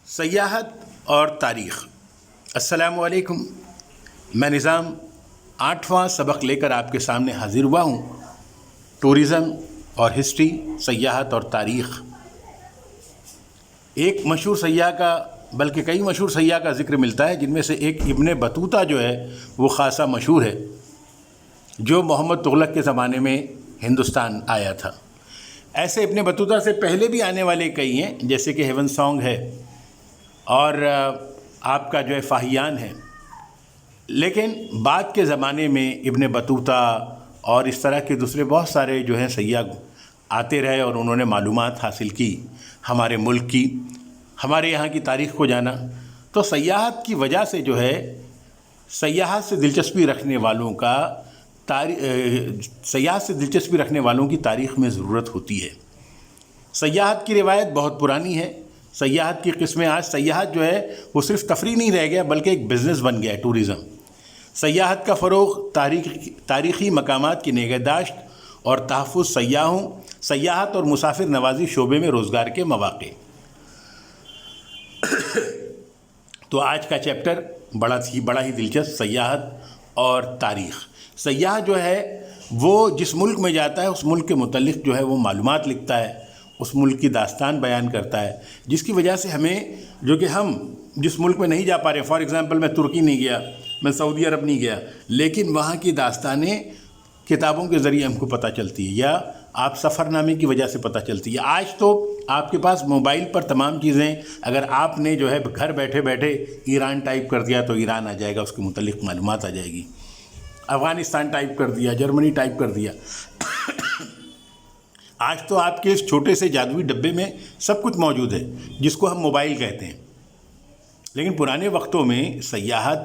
سیاحت اور تاریخ۔ السلام علیکم، میں نظام 8واں سبق لے کر آپ کے سامنے حاضر ہوا ہوں۔ ٹورزم اور ہسٹری، سیاحت اور تاریخ۔ ایک مشہور سیاح کا بلکہ کئی مشہور سیاح کا ذکر ملتا ہے، جن میں سے ایک ابن بطوطہ جو ہے وہ خاصا مشہور ہے، جو محمد تغلق کے زمانے میں ہندوستان آیا تھا۔ ایسے ابن بطوطہ سے پہلے بھی آنے والے کئی ہیں، جیسے کہ ہیون سانگ ہے اور آپ کا جو ہے فاہیان ہے، لیکن بعد کے زمانے میں ابن بطوطہ اور اس طرح کے دوسرے بہت سارے جو ہیں سیاح آتے رہے اور انہوں نے معلومات حاصل کی، ہمارے ملک کی، ہمارے یہاں کی تاریخ کو جانا۔ تو سیاحت کی وجہ سے جو ہے سیاحت سے دلچسپی رکھنے والوں کی تاریخ میں ضرورت ہوتی ہے۔ سیاحت کی روایت بہت پرانی ہے۔ سیاحت کی قسمیں آج سیاحت جو ہے وہ صرف تفریح نہیں رہ گیا بلکہ ایک بزنس بن گیا ہے، ٹورزم۔ سیاحت کا فروغ، تاریخی مقامات کی نگہداشت اور تحفظ، سیاحت اور مسافر نوازی شعبے میں روزگار کے مواقع۔ تو آج کا چیپٹر بڑا ہی دلچسپ، سیاحت اور تاریخ۔ سیاح جو ہے وہ جس ملک میں جاتا ہے اس ملک کے متعلق جو ہے وہ معلومات لکھتا ہے، اس ملک کی داستان بیان کرتا ہے، جس کی وجہ سے ہمیں جو کہ ہم جس ملک میں نہیں جا پا رہے، فار ایگزامپل میں ترکی نہیں گیا، میں سعودی عرب نہیں گیا، لیکن وہاں کی داستانیں کتابوں کے ذریعے ہم کو پتہ چلتی ہے، یا آپ سفر نامے کی وجہ سے پتہ چلتی ہے۔ آج تو آپ کے پاس موبائل پر تمام چیزیں، اگر آپ نے جو ہے گھر بیٹھے بیٹھے ایران ٹائپ کر دیا تو ایران آ جائے گا، اس کے متعلق معلومات آ جائے گی۔ افغانستان ٹائپ کر دیا، جرمنی ٹائپ کر دیا۔ آج تو آپ کے اس چھوٹے سے جادوئی ڈبے میں سب کچھ موجود ہے، جس کو ہم موبائل کہتے ہیں۔ لیکن پرانے وقتوں میں سیاحت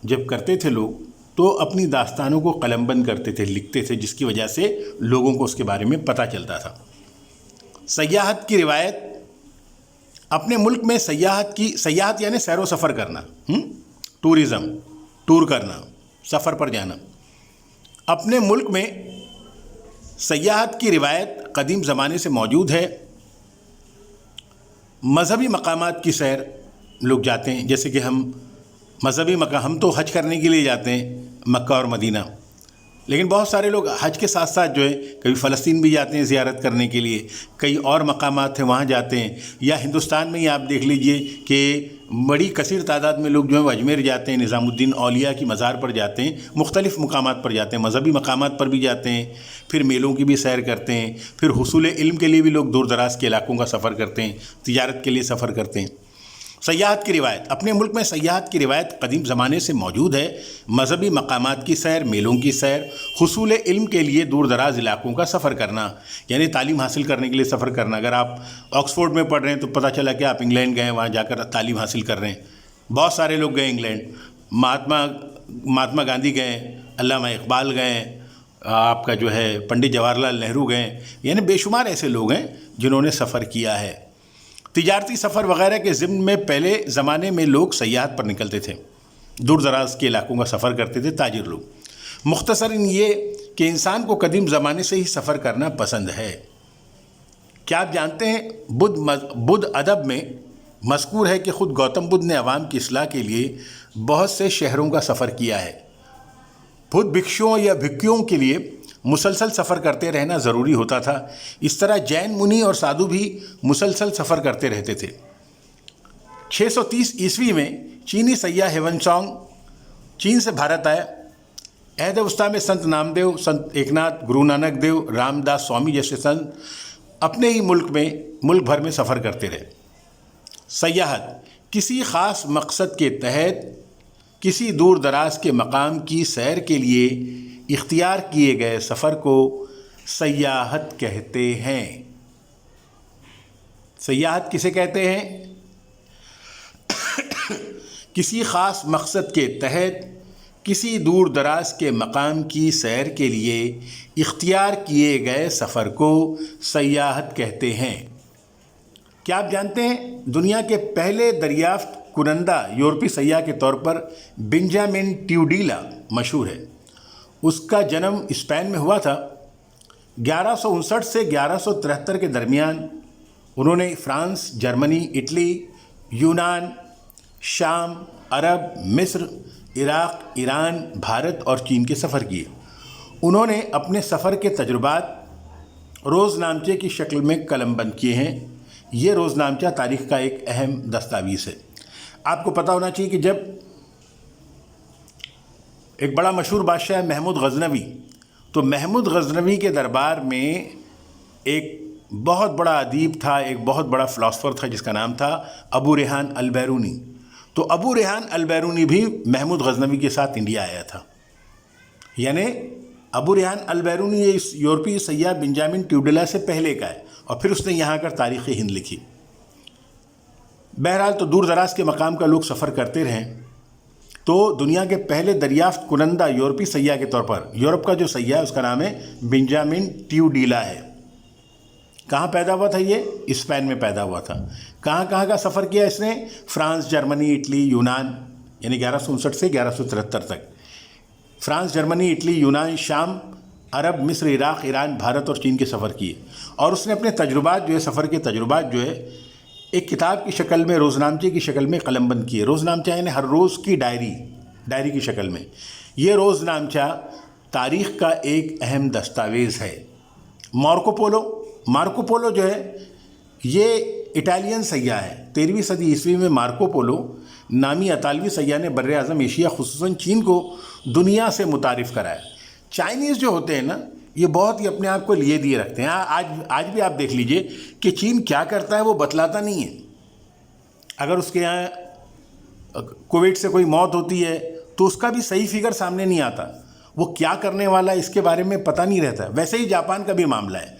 جب کرتے تھے لوگ تو اپنی داستانوں کو قلم بند کرتے تھے، لکھتے تھے، جس کی وجہ سے لوگوں کو اس کے بارے میں پتہ چلتا تھا۔ سیاحت کی روایت، اپنے ملک میں سیاحت یعنی سیر و سفر کرنا، ٹورزم، ٹور کرنا، سفر پر جانا۔ اپنے ملک میں سیاحت کی روایت قدیم زمانے سے موجود ہے۔ مذہبی مقامات کی سیر لوگ جاتے ہیں، جیسے کہ ہم تو حج کرنے کے لیے جاتے ہیں مکہ اور مدینہ، لیکن بہت سارے لوگ حج کے ساتھ ساتھ جو ہے کبھی فلسطین بھی جاتے ہیں زیارت کرنے کے لیے، کئی اور مقامات ہیں وہاں جاتے ہیں، یا ہندوستان میں ہی آپ دیکھ لیجئے کہ بڑی کثیر تعداد میں لوگ جو ہیں وہ اجمیر جاتے ہیں، نظام الدین اولیاء کی مزار پر جاتے ہیں، مختلف مقامات پر جاتے ہیں، مذہبی مقامات پر بھی جاتے ہیں، پھر میلوں کی بھی سیر کرتے ہیں، پھر حصول علم کے لیے بھی لوگ دور دراز کے علاقوں کا سفر کرتے ہیں، تجارت کے لیے سفر کرتے ہیں۔ سیاحت کی روایت، اپنے ملک میں سیاحت کی روایت قدیم زمانے سے موجود ہے۔ مذہبی مقامات کی سیر، میلوں کی سیر، حصول علم کے لیے دور دراز علاقوں کا سفر کرنا، یعنی تعلیم حاصل کرنے کے لیے سفر کرنا۔ اگر آپ آکسفورڈ میں پڑھ رہے ہیں تو پتہ چلا کہ آپ انگلینڈ گئے، وہاں جا کر تعلیم حاصل کر رہے ہیں۔ بہت سارے لوگ گئے انگلینڈ، مہاتما گاندھی گئے، علامہ اقبال گئے، آپ کا جو ہے پنڈت جواہر لال نہرو گئے، یعنی بے شمار ایسے لوگ ہیں جنہوں نے سفر کیا ہے۔ تجارتی سفر وغیرہ کے ضمن میں پہلے زمانے میں لوگ سیاحت پر نکلتے تھے، دور دراز کے علاقوں کا سفر کرتے تھے تاجر لوگ۔ مختصراً یہ کہ انسان کو قدیم زمانے سے ہی سفر کرنا پسند ہے۔ کیا آپ جانتے ہیں بدھ ادب میں مذکور ہے کہ خود گوتم بدھ نے عوام کی اصلاح کے لیے بہت سے شہروں کا سفر کیا ہے۔ بدھ بھکشوؤں یا بھکیوؤں کے لیے مسلسل سفر کرتے رہنا ضروری ہوتا تھا۔ اس طرح جین منی اور سادھو بھی مسلسل سفر کرتے رہتے تھے۔ 630 عیسوی میں چینی سیاح ہیون سانگ چین سے بھارت آیا۔ عہد وسطیٰ میں سنت نامدیو، سنت ایکناتھ، گرو نانک دیو، رام داس سوامی جیسے سنت اپنے ہی ملک بھر میں سفر کرتے رہے۔ سیاحت، کسی خاص مقصد کے تحت کسی دور دراز کے مقام کی سیر کے لیے اختیار کیے گئے سفر کو سیاحت کہتے ہیں۔ سیاحت کسے کہتے ہیں؟ کسی خاص مقصد کے تحت کسی دور دراز کے مقام کی سیر کے لیے اختیار کیے گئے سفر کو سیاحت کہتے ہیں۔ کیا آپ جانتے ہیں دنیا کے پہلے دریافت کنندہ یورپی سیاح کے طور پر بنجامن ٹیوڈیلا مشہور ہے۔ اس کا جنم اسپین میں ہوا تھا۔ 1159 سے 1173 کے درمیان انہوں نے فرانس، جرمنی، اٹلی، یونان، شام، عرب، مصر، عراق، ایران، بھارت اور چین کے سفر کیے۔ انہوں نے اپنے سفر کے تجربات روز نامچے کی شکل میں قلم بند کیے ہیں۔ یہ روز نامچہ تاریخ کا ایک اہم دستاویز ہے۔ آپ کو پتہ ہونا چاہیے کہ جب ایک بڑا مشہور بادشاہ ہے محمود غزنوی، تو محمود غزنوی کے دربار میں ایک بہت بڑا ادیب تھا، ایک بہت بڑا فلاسفر تھا جس کا نام تھا ابو ریحان البیرونی۔ تو ابو ریحان البیرونی بھی محمود غزنوی کے ساتھ انڈیا آیا تھا۔ یعنی ابو ریحان البیرونی یہ یورپی سیاح بنجامن ٹیوڈیلا سے پہلے کا ہے، اور پھر اس نے یہاں کر تاریخ ہند لکھی۔ بہرحال تو دور دراز کے مقام کا لوگ سفر کرتے رہیں، تو دنیا کے پہلے دریافت کنندہ یورپی سیاح کے طور پر یورپ کا جو سیاح ہے اس کا نام ہے بنجامن ٹیوڈیلا ہے۔ کہاں پیدا ہوا تھا؟ یہ اسپین میں پیدا ہوا تھا۔ کہاں کہاں کا سفر کیا اس نے؟ فرانس، جرمنی، اٹلی، یونان، یعنی 1159 سے 1173 تک۔ فرانس، جرمنی، اٹلی، یونان، شام، عرب، مصر، عراق، ایران، بھارت اور چین کے سفر کیے، اور اس نے اپنے تجربات جو ہے، سفر کے تجربات جو ہے، ایک کتاب کی شکل میں، روزنامچے کی شکل میں قلم بند کیے۔ روزنامچہ یعنی ہر روز کی ڈائری کی شکل میں۔ یہ روزنامچہ تاریخ کا ایک اہم دستاویز ہے۔ مارکو پولو جو ہے یہ اٹالین سیاح ہے۔ 13ویں صدی عیسوی میں مارکو پولو نامی اطالوی سیاح نے بر اعظم ایشیا خصوصاً چین کو دنیا سے متعارف کرایا۔ چائنیز جو ہوتے ہیں نا، یہ بہت ہی اپنے آپ کو لیے دیے رکھتے ہیں۔ آج بھی آپ دیکھ لیجئے کہ چین کیا کرتا ہے وہ بتلاتا نہیں ہے۔ اگر اس کے یہاں کووڈ سے کوئی موت ہوتی ہے تو اس کا بھی صحیح فگر سامنے نہیں آتا، وہ کیا کرنے والا ہے اس کے بارے میں پتہ نہیں رہتا۔ ویسے ہی جاپان کا بھی معاملہ ہے۔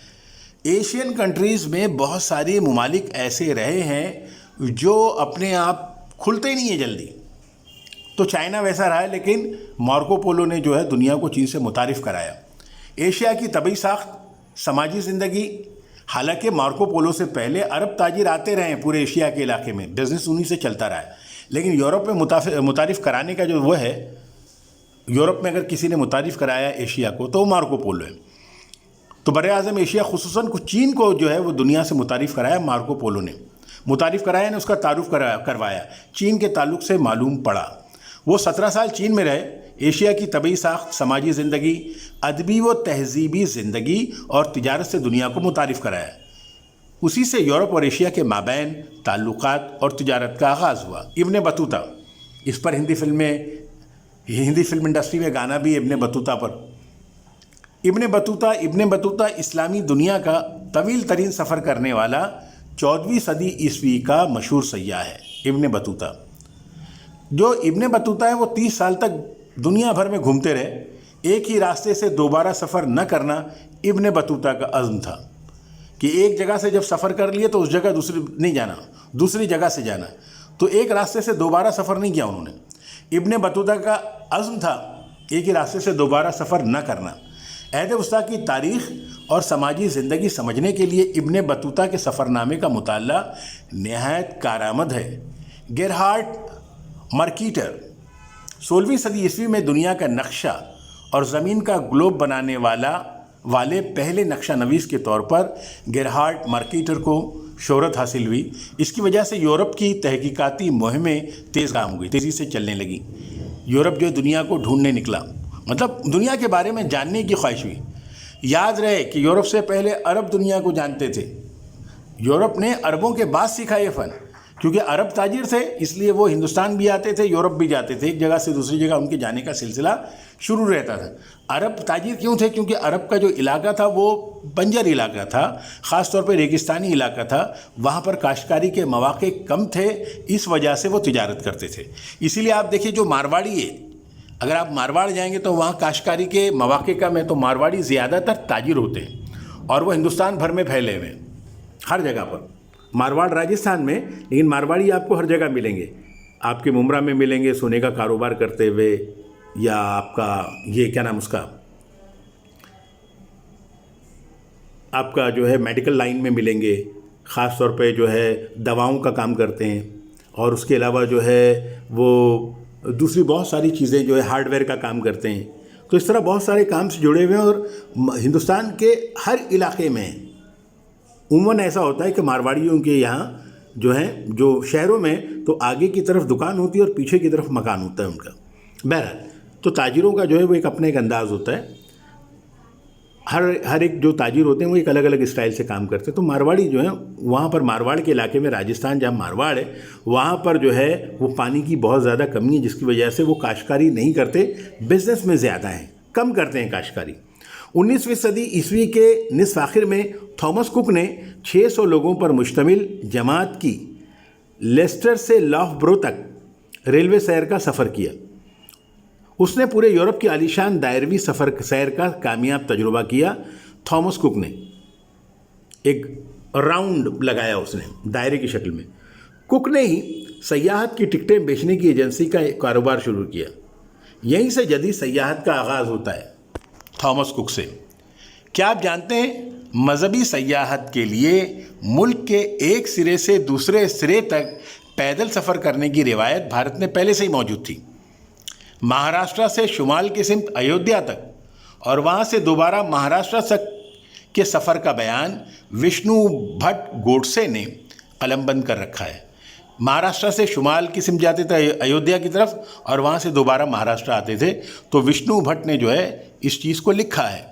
ایشین کنٹریز میں بہت سارے ممالک ایسے رہے ہیں جو اپنے آپ کھلتے ہی نہیں ہیں جلدی، تو چائنا ویسا رہا ہے، لیکن مارکو پولو نے جو ہے دنیا کو چین سے متعارف کرایا۔ ایشیا کی طبعی ساخت، سماجی زندگی، حالانکہ مارکو پولو سے پہلے عرب تاجر آتے رہے ہیں پورے ایشیا کے علاقے میں، بزنس انہی سے چلتا رہا ہے، لیکن یورپ میں متعارف کرانے کا جو وہ ہے، یورپ میں اگر کسی نے متعارف کرایا ایشیا کو تو وہ مارکو پولو ہے۔ تو بر اعظم ایشیا خصوصاً چین کو جو ہے وہ دنیا سے متعارف کرایا مارکو پولو نے۔ متعارف کرایا نے اس کا تعارف کروایا، چین کے تعلق سے معلوم پڑا۔ وہ 17 سال چین میں رہے، ایشیا کی طبعی ساخت، سماجی زندگی، ادبی و تہذیبی زندگی اور تجارت سے دنیا کو متعارف کرایا۔ اسی سے یورپ اور ایشیا کے مابین تعلقات اور تجارت کا آغاز ہوا۔ ابن بطوطہ، اس پر ہندی فلم انڈسٹری میں گانا بھی ابن بطوطہ پر۔ ابن بطوطہ اسلامی دنیا کا طویل ترین سفر کرنے والا 14ویں صدی عیسوی کا مشہور سیاح ہے۔ ابن بطوطہ ہے وہ 30 سال تک دنیا بھر میں گھومتے رہے۔ ایک ہی راستے سے دوبارہ سفر نہ کرنا ابن بطوطہ کا عزم تھا کہ ایک جگہ سے جب سفر کر لیے تو اس جگہ دوسری جگہ سے جانا، تو ایک راستے سے دوبارہ سفر نہیں کیا انہوں نے۔ ابن بطوطہ کا عزم تھا ایک ہی راستے سے دوبارہ سفر نہ کرنا۔ عہد وسطیٰ کی تاریخ اور سماجی زندگی سمجھنے کے لیے ابن بطوطہ کے سفر نامے کا مطالعہ نہایت کارآمد ہے۔ گیرہارڈ مرکیٹر 16ویں صدی عیسوی میں دنیا کا نقشہ اور زمین کا گلوب بنانے والے پہلے نقشہ نویس کے طور پر گیرہارڈ مرکیٹر کو شہرت حاصل ہوئی۔ اس کی وجہ سے یورپ کی تحقیقاتی مہمیں تیزی سے چلنے لگیں۔ یورپ جو دنیا کو ڈھونڈنے نکلا، مطلب دنیا کے بارے میں جاننے کی خواہش ہوئی۔ یاد رہے کہ یورپ سے پہلے عرب دنیا کو جانتے تھے۔ یورپ نے عربوں کے بعد سیکھا یہ فن، کیونکہ عرب تاجر تھے اس لیے وہ ہندوستان بھی آتے تھے، یورپ بھی جاتے تھے، ایک جگہ سے دوسری جگہ ان کے جانے کا سلسلہ شروع رہتا تھا۔ عرب تاجر کیوں تھے؟ کیونکہ عرب کا جو علاقہ تھا وہ بنجر علاقہ تھا، خاص طور پہ ریگستانی علاقہ تھا، وہاں پر کاشتکاری کے مواقع کم تھے، اس وجہ سے وہ تجارت کرتے تھے۔ اسی لیے آپ دیکھیے جو مارواڑی ہے، اگر آپ مارواڑ جائیں گے تو وہاں کاشتکاری کے مواقع کم ہے، تو مارواڑی زیادہ تر تاجر ہوتے ہیں، اور وہ ہندوستان بھر میں پھیلے ہوئے ہیں ہر جگہ پر۔ مارواڑ راجستھان میں، لیکن مارواڑی آپ کو ہر جگہ ملیں گے۔ آپ کے ممبرا میں ملیں گے سونے کا کاروبار کرتے ہوئے، یا آپ کا یہ کیا نام اس کا، آپ کا جو ہے میڈیکل لائن میں ملیں گے، خاص طور پہ جو ہے دواؤں کا کام کرتے ہیں، اور اس کے علاوہ جو ہے وہ دوسری بہت ساری چیزیں جو ہے ہارڈ ویئر کا کام کرتے ہیں۔ تو اس طرح بہت سارے کام سے جڑے ہوئے ہیں، اور ہندوستان کے ہر علاقے میں عموماً ایسا ہوتا ہے کہ مارواڑیوں کے یہاں جو ہیں جو شہروں میں تو آگے کی طرف دکان ہوتی ہے اور پیچھے کی طرف مکان ہوتا ہے ان کا. بہرحال تو تاجروں کا جو ہے وہ ایک اپنا ایک انداز ہوتا ہے. ہر ایک جو تاجر ہوتے ہیں وہ ایک الگ الگ اسٹائل سے کام کرتے ہیں. تو مارواڑی جو ہیں وہاں پر مارواڑ کے علاقے میں راجستھان جہاں مارواڑ ہے وہاں پر جو ہے وہ پانی کی بہت زیادہ کمی ہے، جس کی وجہ سے وہ کاشتکاری نہیں کرتے، بزنس میں زیادہ ہیں، کم کرتے ہیں کاشتکاری. 19ویں صدی عیسوی کے نصف آخر میں تھامس کک نے 600 لوگوں پر مشتمل جماعت کی لیسٹر سے لاف برو تک ریلوے سیر کا سفر کیا. اس نے پورے یورپ کی عالیشان دائروی سیر کا کامیاب تجربہ کیا. تھامس کک نے ایک راؤنڈ لگایا، اس نے دائرے کی شکل میں. کک نے ہی سیاحت کی ٹکٹیں بیچنے کی ایجنسی کا ایک کاروبار شروع کیا. یہیں سے جدید سیاحت کا آغاز ہوتا ہے تھامس کک سے. کیا آپ جانتے ہیں مذہبی سیاحت کے لیے ملک کے ایک سرے سے دوسرے سرے تک پیدل سفر کرنے کی روایت بھارت میں پہلے سے ہی موجود تھی. مہاراشٹرا سے شمال کی سمت ایودھیا تک اور وہاں سے دوبارہ مہاراشٹرا تک کے سفر کا بیان وشنو بھٹ گوڈسے نے قلم بند کر رکھا ہے. مہاراشٹرا سے شمال کی سمت جاتے تھے ایودھیا کی طرف اور وہاں سے دوبارہ مہاراشٹرا آتے تھے. تو وشنو بھٹ نے جو ہے اس چیز کو لکھا ہے.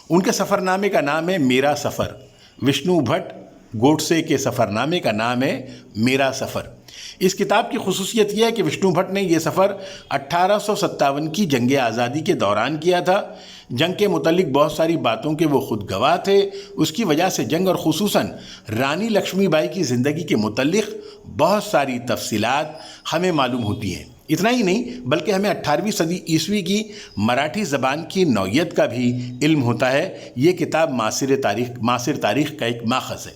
ان کے سفر نامے کا نام ہے میرا سفر. وشنو بھٹ گوڈسے کے سفر نامے کا نام ہے میرا سفر. اس کتاب کی خصوصیت یہ ہے کہ وشنو بھٹ نے یہ سفر 1857 کی جنگ آزادی کے دوران کیا تھا. جنگ کے متعلق بہت ساری باتوں کے وہ خود گواہ تھے. اس کی وجہ سے جنگ اور خصوصاً رانی لکشمی بائی کی زندگی کے متعلق بہت ساری تفصیلات ہمیں معلوم ہوتی ہیں. اتنا ہی نہیں بلکہ ہمیں 18ویں صدی عیسوی کی مراٹھی زبان کی نوعیت کا بھی علم ہوتا ہے. یہ کتاب معاصر تاریخ کا ایک ماخذ ہے.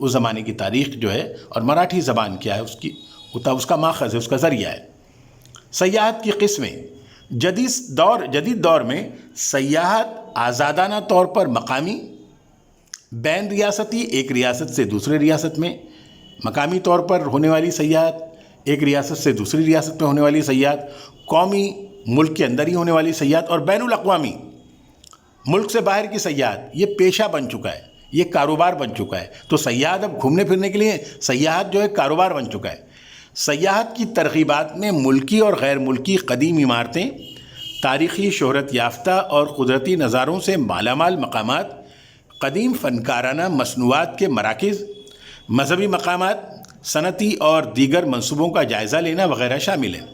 اس زمانے کی تاریخ جو ہے اور مراٹھی زبان کیا ہے اس کا ماخذ ہے، اس کا ذریعہ ہے. سیاحت کی قسمیں. جدید دور میں سیاحت آزادانہ طور پر مقامی، بین ریاستی ایک ریاست سے دوسرے ریاست میں، مقامی طور پر ہونے والی سیاحت، ایک ریاست سے دوسری ریاست میں ہونے والی سیاحت، قومی ملک کے اندر ہی ہونے والی سیاحت، اور بین الاقوامی ملک سے باہر کی سیاحت. یہ پیشہ بن چکا ہے، یہ کاروبار بن چکا ہے. تو سیاحت اب گھومنے پھرنے کے لیے سیاحت جو ہے کاروبار بن چکا ہے. سیاحت کی ترغیبات میں ملکی اور غیر ملکی قدیم عمارتیں، تاریخی شہرت یافتہ اور قدرتی نظاروں سے مالا مال مقامات، قدیم فنکارانہ مصنوعات کے مراکز، مذہبی مقامات، صنعتی اور دیگر منصوبوں کا جائزہ لینا وغیرہ شامل ہیں.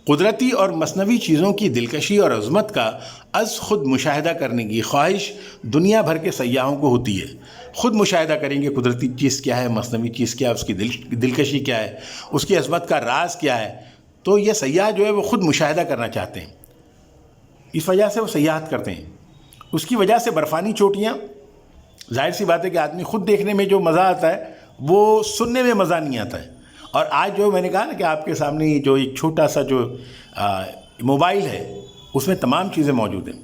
قدرتی اور مصنوعی چیزوں کی دلکشی اور عظمت کا از خود مشاہدہ کرنے کی خواہش دنیا بھر کے سیاحوں کو ہوتی ہے. خود مشاہدہ کریں گے قدرتی چیز کیا ہے، مصنوعی چیز کیا ہے، اس کی دلکشی کیا ہے، اس کی عظمت کا راز کیا ہے. تو یہ سیاح جو ہے وہ خود مشاہدہ کرنا چاہتے ہیں، اس وجہ سے وہ سیاحت کرتے ہیں. اس کی وجہ سے برفانی چوٹیاں، ظاہر سی بات ہے کہ آدمی خود دیکھنے میں جو مزہ آتا ہے وہ سننے میں مزہ نہیں آتا ہے. اور آج جو میں نے کہا نا کہ آپ کے سامنے جو ایک چھوٹا سا جو موبائل ہے اس میں تمام چیزیں موجود ہیں.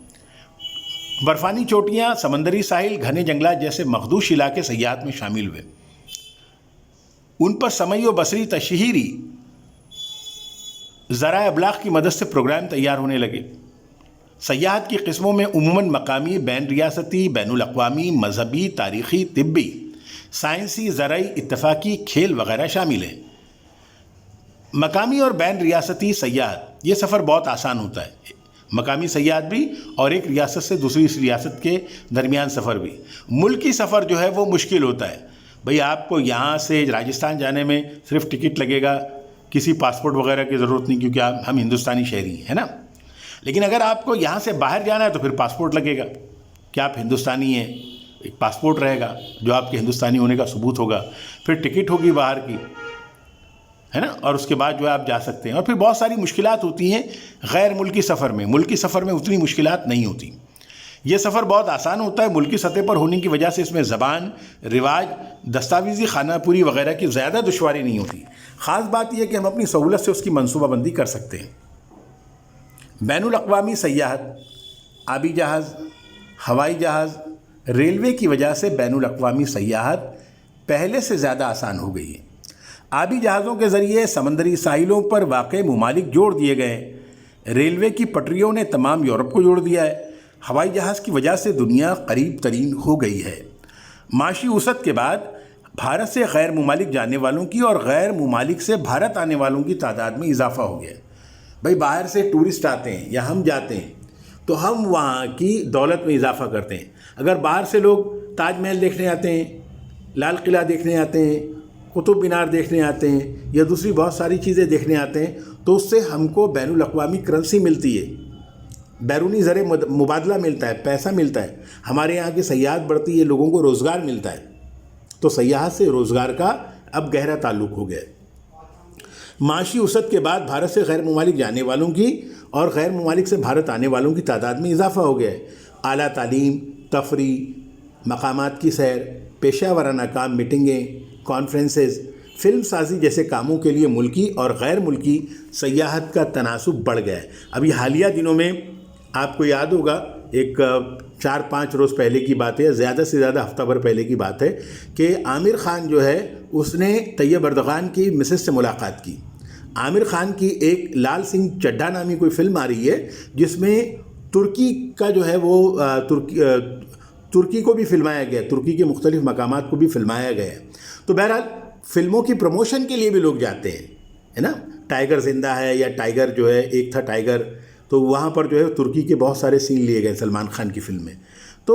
برفانی چوٹیاں، سمندری ساحل، گھنے جنگلات جیسے مخدوش علاقے سیاحت میں شامل ہوئے. ان پر سمعی و بصری تشہیری ذرائع ابلاغ کی مدد سے پروگرام تیار ہونے لگے. سیاحت کی قسموں میں عموماً مقامی، بین ریاستی، بین الاقوامی، مذہبی، تاریخی، طبی، سائنسی، زرعی، اتفاقی، کھیل وغیرہ شامل ہیں. مقامی اور بین ریاستی سیاحت، یہ سفر بہت آسان ہوتا ہے. مقامی سیاحت بھی اور ایک ریاست سے دوسری ریاست کے درمیان سفر بھی. ملکی سفر جو ہے وہ مشکل ہوتا ہے. بھئی آپ کو یہاں سے راجستھان جانے میں صرف ٹکٹ لگے گا، کسی پاسپورٹ وغیرہ کی ضرورت نہیں، کیونکہ ہم ہندوستانی شہری ہیں، ہے نا. لیکن اگر آپ کو یہاں سے باہر جانا ہے تو پھر پاسپورٹ لگے گا کہ آپ ہندوستانی ہیں. ایک پاسپورٹ رہے گا جو آپ کے ہندوستانی ہونے کا ثبوت ہوگا. پھر ٹکٹ ہوگی باہر کی، ہے نا، اور اس کے بعد جو ہے آپ جا سکتے ہیں. اور پھر بہت ساری مشکلات ہوتی ہیں غیر ملکی سفر میں. ملکی سفر میں اتنی مشکلات نہیں ہوتی. یہ سفر بہت آسان ہوتا ہے ملکی سطح پر ہونے کی وجہ سے. اس میں زبان، رواج، دستاویزی خانہ پوری وغیرہ کی زیادہ دشواری نہیں ہوتی. خاص بات یہ ہے کہ ہم اپنی سہولت سے اس کی منصوبہ بندی کر سکتے ہیں. بین الاقوامی سیاحت، آبی جہاز، ہوائی جہاز، ریلوے کی وجہ سے بین الاقوامی سیاحت پہلے سے زیادہ آسان ہو گئی ہے. آبی جہازوں کے ذریعے سمندری ساحلوں پر واقع ممالک جوڑ دیے گئے. ریلوے کی پٹریوں نے تمام یورپ کو جوڑ دیا ہے. ہوائی جہاز کی وجہ سے دنیا قریب ترین ہو گئی ہے. معاشی وسعت کے بعد بھارت سے غیر ممالک جانے والوں کی اور غیر ممالک سے بھارت آنے والوں کی تعداد میں اضافہ ہو گیا ہے۔ بھائی باہر سے ٹورسٹ آتے ہیں یا ہم جاتے ہیں تو ہم وہاں کی دولت میں اضافہ کرتے ہیں۔ اگر باہر سے لوگ تاج محل دیکھنے آتے ہیں، لال قلعہ دیکھنے آتے ہیں، قطب مینار دیکھنے آتے ہیں یا دوسری بہت ساری چیزیں دیکھنے آتے ہیں تو اس سے ہم کو بین الاقوامی کرنسی ملتی ہے، بیرونی زر مبادلہ ملتا ہے، پیسہ ملتا ہے، ہمارے یہاں کی سیاحت بڑھتی ہے، لوگوں کو روزگار ملتا ہے۔ تو سیاحت سے روزگار کا اب گہرا تعلق ہو گیا ہے۔ معاشی وسعت کے بعد بھارت سے غیر ممالک جانے والوں کی اور غیر ممالک سے بھارت آنے والوں کی تعداد میں اضافہ ہو گیا ہے۔ اعلیٰ تعلیم، تفریح، مقامات کی سیر، پیشہ ورانہ کام، میٹنگیں، کانفرنسز، فلم سازی جیسے کاموں کے لیے ملکی اور غیر ملکی سیاحت کا تناسب بڑھ گیا ہے۔ ابھی حالیہ دنوں میں آپ کو یاد ہوگا، ایک 4-5 روز پہلے کی بات ہے، زیادہ سے زیادہ ہفتہ بھر پہلے کی بات ہے کہ عامر خان جو ہے اس نے طیب اردغان کی مسز سے ملاقات کی۔ عامر خان کی ایک لال سنگھ چڈھا نامی کوئی فلم آ رہی ہے جس میں ترکی کا جو ہے وہ ترکی کو بھی فلمایا گیا، ترکی کے مختلف مقامات کو بھی فلمایا گیا ہے۔ تو بہرحال فلموں کی پروموشن کے لیے بھی لوگ جاتے ہیں، ہے نا۔ ٹائیگر زندہ ہے یا ٹائیگر جو ہے، ایک تھا ٹائیگر، تو وہاں پر جو ہے ترکی کے بہت سارے سین لیے گئے سلمان خان کی فلم میں۔ تو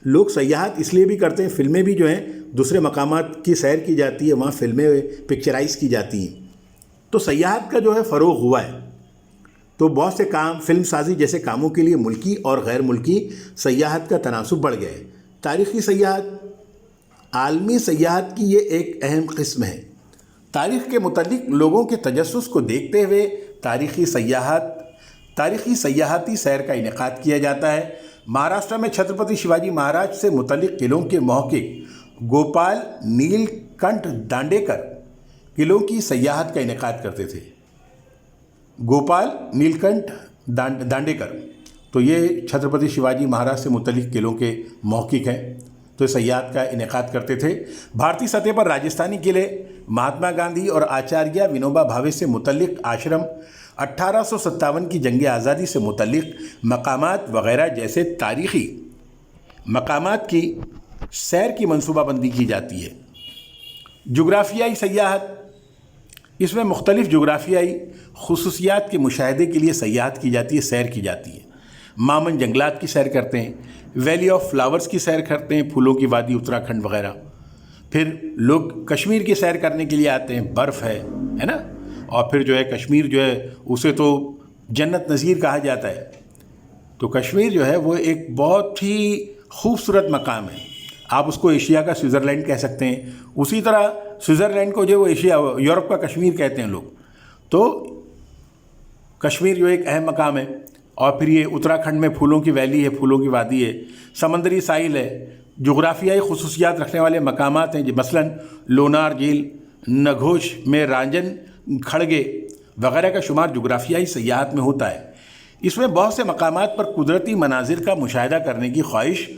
لوگ سیاحت اس لیے بھی کرتے ہیں، فلمیں بھی جو ہیں دوسرے مقامات کی سیر کی جاتی ہے، وہاں فلمیں پکچرائز کی جاتی ہیں، تو سیاحت کا جو ہے فروغ ہوا ہے۔ تو بہت سے کام، فلم سازی جیسے کاموں کے لیے ملکی اور غیر ملکی سیاحت کا تناسب بڑھ گیا ہے۔ تاریخی سیاحت عالمی سیاحت کی یہ ایک اہم قسم ہے۔ تاریخ کے متعلق لوگوں کے تجسس کو دیکھتے ہوئے تاریخی سیاحتی سیر کا انعقاد کیا جاتا ہے۔ مہاراشٹر میں چھترپتی شیواجی مہاراج سے متعلق قلعوں کے محقق گوپال نیل کنٹھ دانڈیکر قلعوں کی سیاحت کا انعقاد کرتے تھے۔ گوپال نیل کنٹھ دانڈیکر، تو یہ چھترپتی شیواجی مہاراج سے متعلق قلعوں کے محقق ہیں، تو سیاحت کا انعقاد کرتے تھے۔ بھارتی سطح پر راجستھانی قلعے، مہاتما گاندھی اور آچاریہ ونوبا بھاوے سے متعلق آشرم، 1857 کی جنگ آزادی سے متعلق مقامات وغیرہ جیسے تاریخی مقامات کی سیر کی منصوبہ بندی کی جاتی ہے۔ جغرافیائی سیاحت، اس میں مختلف جغرافیائی خصوصیات کے مشاہدے کے لیے سیاحت کی جاتی ہے، سیر کی جاتی ہے۔ مامن جنگلات کی سیر کرتے ہیں، ویلی آف فلاورز کی سیر کرتے ہیں، پھولوں کی وادی اتراکھنڈ وغیرہ۔ پھر لوگ کشمیر کی سیر کرنے کے لیے آتے ہیں، برف ہے نا، اور پھر جو ہے کشمیر جو ہے اسے تو جنت نظیر کہا جاتا ہے۔ تو کشمیر جو ہے وہ ایک بہت ہی خوبصورت مقام ہے، آپ اس کو ایشیا کا سوئٹزرلینڈ کہہ سکتے ہیں۔ اسی طرح سوئٹزرلینڈ کو جو وہ یورپ کا کشمیر کہتے ہیں لوگ۔ تو کشمیر جو ایک اہم مقام ہے، اور پھر یہ اتراکھنڈ میں پھولوں کی ویلی ہے، پھولوں کی وادی ہے، سمندری ساحل ہے، جغرافیائی خصوصیات رکھنے والے مقامات ہیں، مثلاً لونار جھیل، نگھوش میں رانجن کھڑگے وغیرہ کا شمار جغرافیائی سیاحت میں ہوتا ہے۔ اس میں بہت سے مقامات پر قدرتی مناظر کا مشاہدہ کرنے کی خواہش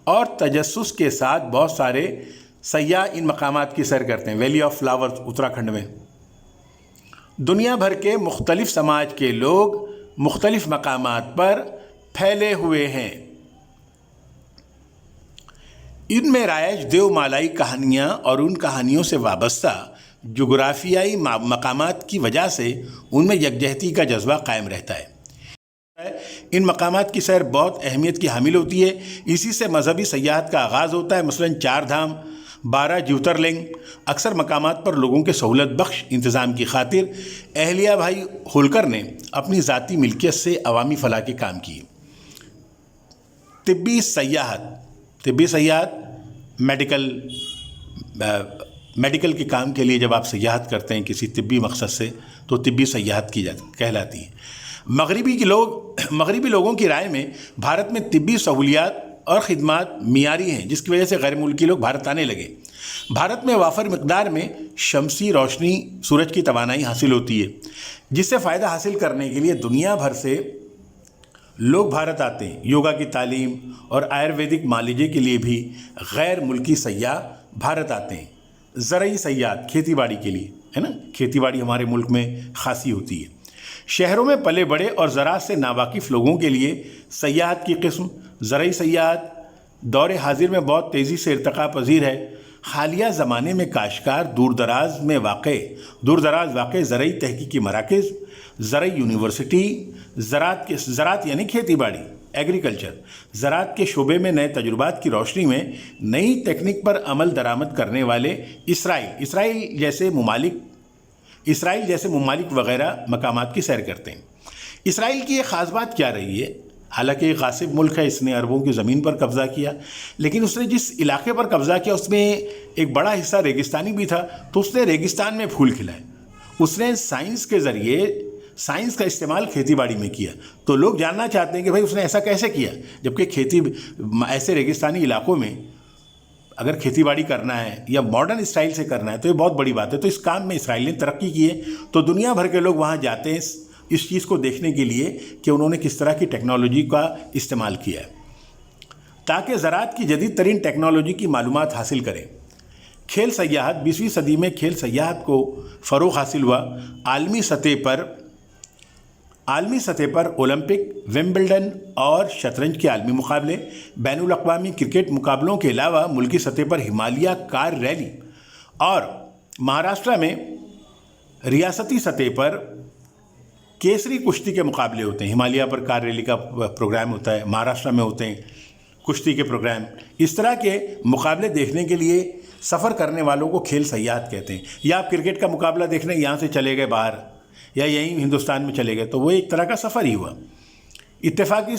اور تجسس کے ساتھ بہت سارے سیاح ان مقامات کی سیر کرتے ہیں۔ ویلی آف فلاورز اتراکھنڈ میں دنیا بھر کے مختلف سماج کے لوگ مختلف مقامات پر پھیلے ہوئے ہیں۔ ان میں رائج دیو مالائی کہانیاں اور ان کہانیوں سے وابستہ جغرافیائی مقامات کی وجہ سے ان میں یکجہتی کا جذبہ قائم رہتا ہے۔ ان مقامات کی سیر بہت اہمیت کی حامل ہوتی ہے، اسی سے مذہبی سیاحت کا آغاز ہوتا ہے۔ مثلاً 4 دھام، 12 جیوترلنگ، اکثر مقامات پر لوگوں کے سہولت بخش انتظام کی خاطر اہلیہ بھائی ہولکر نے اپنی ذاتی ملکیت سے عوامی فلاح کے کام کیے۔ طبی سیاحت میڈیکل کے کام کے لیے جب آپ سیاحت کرتے ہیں کسی طبی مقصد سے تو طبی سیاحت کہلاتی ہے۔ مغربی لوگوں کی رائے میں بھارت میں طبی سہولیات اور خدمات معیاری ہیں، جس کی وجہ سے غیر ملکی لوگ بھارت آنے لگے۔ بھارت میں وافر مقدار میں شمسی روشنی، سورج کی توانائی حاصل ہوتی ہے، جس سے فائدہ حاصل کرنے کے لیے دنیا بھر سے لوگ بھارت آتے ہیں۔ یوگا کی تعلیم اور آیورویدک معالجے کے لیے بھی غیر ملکی سیاح بھارت آتے ہیں۔ زرعی سیاحت، کھیتی باڑی کے لیے، ہے نا، کھیتی باڑی ہمارے ملک میں خاصی ہوتی ہے۔ شہروں میں پلے بڑے اور زراعت سے ناواقف لوگوں کے لیے سیاحت کی قسم زرعی سیاحت دور حاضر میں بہت تیزی سے ارتقاء پذیر ہے۔ حالیہ زمانے میں کاشتکار دور دراز واقع زرعی تحقیقی مراکز، زرعی یونیورسٹی، زراعت یعنی کھیتی باڑی، ایگریکلچر، زراعت کے شعبے میں نئے تجربات کی روشنی میں نئی تکنیک پر عمل درآمد کرنے والے اسرائیل جیسے ممالک وغیرہ مقامات کی سیر کرتے ہیں۔ اسرائیل کی یہ خاص بات کیا رہی ہے؟ حالانکہ ایک غاصب ملک ہے، اس نے اربوں کی زمین پر قبضہ کیا، لیکن اس نے جس علاقے پر قبضہ کیا اس میں ایک بڑا حصہ ریگستانی بھی تھا، تو اس نے ریگستان میں پھول کھلائے۔ اس نے سائنس کے ذریعے سائنس کا استعمال کھیتی باڑی میں کیا۔ تو لوگ جاننا چاہتے ہیں کہ بھائی اس نے ایسا کیسے کیا، جبکہ ایسے ریگستانی علاقوں میں اگر کھیتی باڑی کرنا ہے یا ماڈرن اسٹائل سے کرنا ہے تو یہ بہت بڑی بات ہے۔ تو اس کام میں اسرائیل نے ترقی کی ہے، تو دنیا بھر کے لوگ وہاں جاتے ہیں اس چیز کو دیکھنے کے لیے کہ انہوں نے کس طرح کی ٹیکنالوجی کا استعمال کیا ہے، تاکہ زراعت کی جدید ترین ٹیکنالوجی کی معلومات حاصل کریں۔ کھیل سیاحت، 20ویں صدی میں کھیل سیاحت کو فروغ حاصل ہوا۔ عالمی سطح پر اولمپک، ومبلڈن اور شطرنج کے عالمی مقابلے، بین الاقوامی کرکٹ مقابلوں کے علاوہ ملکی سطح پر ہمالیہ کار ریلی اور مہاراشٹرا میں ریاستی سطح پر کیسری کشتی کے مقابلے ہوتے ہیں۔ ہمالیہ پر کار ریلی کا پروگرام ہوتا ہے، مہاراشٹرا میں ہوتے ہیں کشتی کے پروگرام۔ اس طرح کے مقابلے دیکھنے کے لیے سفر کرنے والوں کو کھیل سیاحت کہتے ہیں۔ یا آپ کرکٹ کا مقابلہ دیکھنے یہاں سے چلے گئے باہر یا یہیں ہندوستان میں چلے گئے تو وہ ایک طرح کا سفر ہی ہوا۔ اتفاقی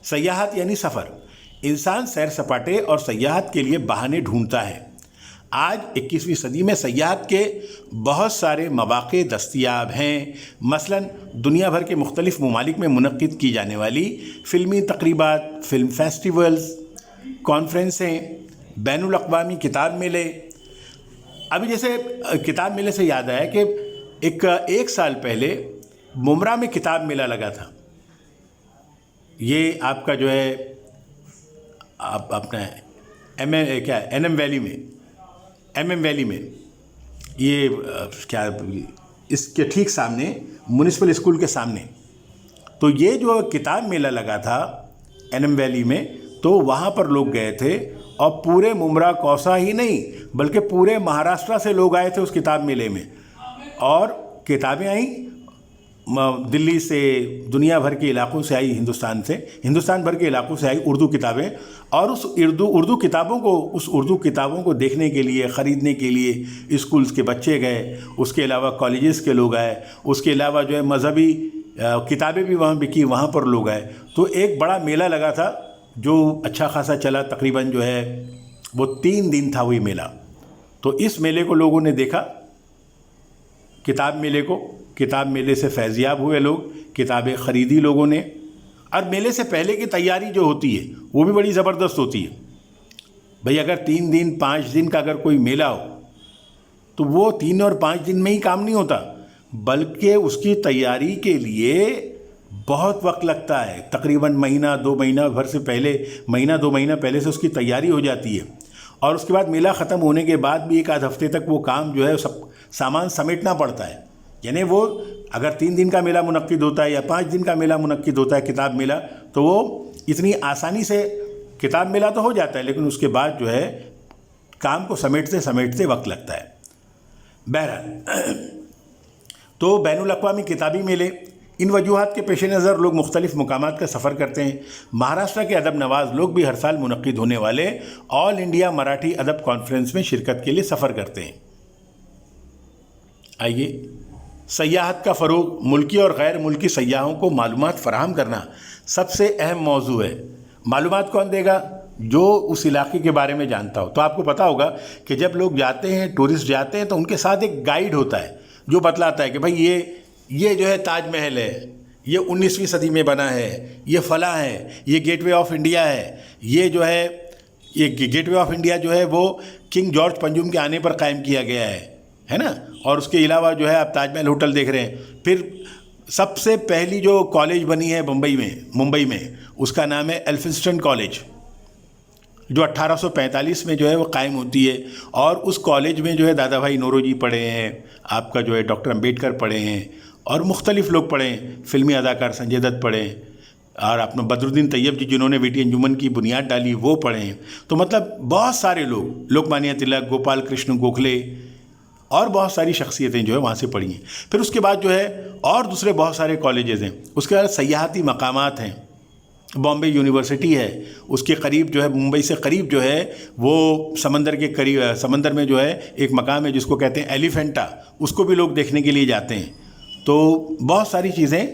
سیاحت یعنی سفر۔ انسان سیر سپاٹے اور سیاحت کے لیے بہانے ڈھونڈتا ہے۔ آج 21ویں صدی میں سیاحت کے بہت سارے مواقع دستیاب ہیں، مثلا دنیا بھر کے مختلف ممالک میں منعقد کی جانے والی فلمی تقریبات، فلم فیسٹیولز، کانفرنسیں، بین الاقوامی کتاب میلے۔ ابھی جیسے کتاب میلے سے یاد آیا کہ ایک سال پہلے ممرا میں کتاب میلہ لگا تھا۔ یہ آپ کا جو ہے اپنا ایم ایم ویلی میں یہ کیا اس کے ٹھیک سامنے میونسپل اسکول کے سامنے، تو یہ جو کتاب میلہ لگا تھا این ایم ویلی میں، تو وہاں پر لوگ گئے تھے اور پورے ممرا کوسا ہی نہیں بلکہ پورے مہاراشٹرا سے لوگ آئے تھے اس کتاب میلے میں، اور کتابیں آئیں دلی سے، دنیا بھر کے علاقوں سے آئی، ہندوستان بھر کے علاقوں سے آئی اردو کتابیں، اور اس اردو کتابوں کو دیکھنے کے لیے، خریدنے کے لیے اسکولز کے بچے گئے، اس کے علاوہ کالجز کے لوگ آئے، اس کے علاوہ جو ہے مذہبی کتابیں بھی وہاں بکی، وہاں پر لوگ آئے۔ تو ایک بڑا میلہ لگا تھا جو اچھا خاصا چلا، تقریباً جو ہے وہ 3 دن تھا وہی میلہ۔ تو اس میلے کو لوگوں نے دیکھا، کتاب میلے سے فیضیاب ہوئے لوگ، کتابیں خریدی لوگوں نے، اور میلے سے پہلے کی تیاری جو ہوتی ہے وہ بھی بڑی زبردست ہوتی ہے۔ بھئی اگر 3 دن 5 دن کا اگر کوئی میلہ ہو تو وہ 3 اور 5 دن میں ہی کام نہیں ہوتا، بلکہ اس کی تیاری کے لیے بہت وقت لگتا ہے، تقریباً مہینہ 2 مہینہ پہلے سے اس کی تیاری ہو جاتی ہے، اور اس کے بعد میلہ ختم ہونے کے بعد بھی 1 آدھ ہفتے تک وہ کام جو ہے سب سامان سمیٹنا پڑتا ہے۔ یعنی وہ اگر 3 دن کا میلہ منعقد ہوتا ہے یا 5 دن کا میلہ منعقد ہوتا ہے کتاب میلہ، تو وہ اتنی آسانی سے کتاب میلہ تو ہو جاتا ہے، لیکن اس کے بعد جو ہے کام کو سمیٹتے وقت لگتا ہے۔ بہرحال تو بین الاقوامی کتابی میلے، ان وجوہات کے پیش نظر لوگ مختلف مقامات کا سفر کرتے ہیں۔ مہاراشٹرا کے ادب نواز لوگ بھی ہر سال منعقد ہونے والے آل انڈیا مراٹھی ادب کانفرنس میں شرکت کے لیے سفر کرتے ہیں۔ آئیے، سیاحت کا فروغ، ملکی اور غیر ملکی سیاحوں کو معلومات فراہم کرنا سب سے اہم موضوع ہے۔ معلومات کون دے گا؟ جو اس علاقے کے بارے میں جانتا ہو۔ تو آپ کو پتا ہوگا کہ جب لوگ جاتے ہیں، ٹورسٹ جاتے ہیں، تو ان کے ساتھ ایک گائیڈ ہوتا ہے جو بتلاتا ہے کہ بھائی یہ جو ہے تاج محل ہے، یہ 19ویں صدی میں بنا ہے، یہ فلاں ہے، یہ گیٹ وے آف انڈیا ہے، یہ گیٹ وے آف انڈیا جو ہے وہ کنگ جارج پنجم کے آنے پر قائم کیا گیا ہے نا، اور اس کے علاوہ جو ہے آپ تاج محل ہوٹل دیکھ رہے ہیں۔ پھر سب سے پہلی جو کالج بنی ہے ممبئی میں اس کا نام ہے ایلفنسٹن کالج، جو 1845 میں جو ہے وہ قائم ہوتی ہے، اور اس کالج میں جو ہے دادا بھائی نوروجی پڑھے ہیں، آپ کا جو ہے ڈاکٹر امبیڈکر پڑھے ہیں، اور مختلف لوگ پڑھے ہیں، فلمی اداکار سنجے دت پڑھے ہیں۔ اور اپنا بدرالدین طیب جی جنہوں نے ویٹی انجمن کی بنیاد ڈالی وہ پڑھے ہیں. تو مطلب بہت سارے لوگ، لوکمانیہ تلک، گوپال کرشن گوکھلے اور بہت ساری شخصیتیں جو ہے وہاں سے پڑھی ہیں. پھر اس کے بعد جو ہے اور دوسرے بہت سارے کالجز ہیں. اس کے بعد سیاحتی مقامات ہیں. بامبے یونیورسٹی ہے، اس کے قریب جو ہے ممبئی سے قریب جو ہے وہ سمندر کے قریب، سمندر میں جو ہے ایک مقام ہے جس کو کہتے ہیں ایلیفینٹا، اس کو بھی لوگ دیکھنے کے لیے جاتے ہیں. تو بہت ساری چیزیں